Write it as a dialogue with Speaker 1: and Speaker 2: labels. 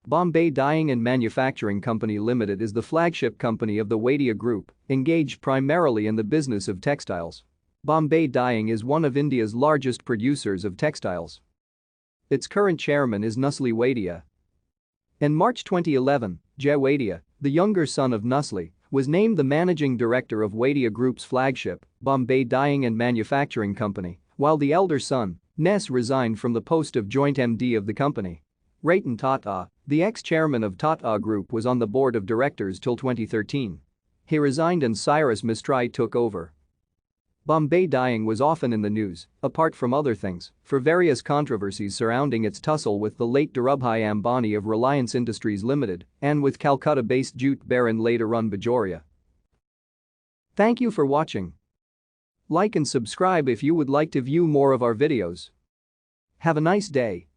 Speaker 1: Bombay Dyeing and Manufacturing Company Limited is the flagship company of the Wadia Group, engaged primarily in the business of textiles. Bombay Dyeing is one of India's largest producers of textiles. Its current chairman is Nusli Wadia. In March 2011, Jay Wadia, the younger son of Nusli, was named the managing director of Wadia Group's flagship, Bombay Dyeing and Manufacturing Company, while the elder son, Nes, resigned from the post of joint MD of the company. Ratan Tata, the ex-chairman of Tata Group, was on the board of directors till 2013. He resigned and Cyrus Mistry took over. Bombay Dyeing was often in the news, apart from other things, for various controversies surrounding its tussle with the late Dhirubhai Ambani of Reliance Industries Limited and with Calcutta-based jute baron later Arun Bajoria. Thank you for watching. Like and subscribe if you would like to view more of our videos. Have a nice day.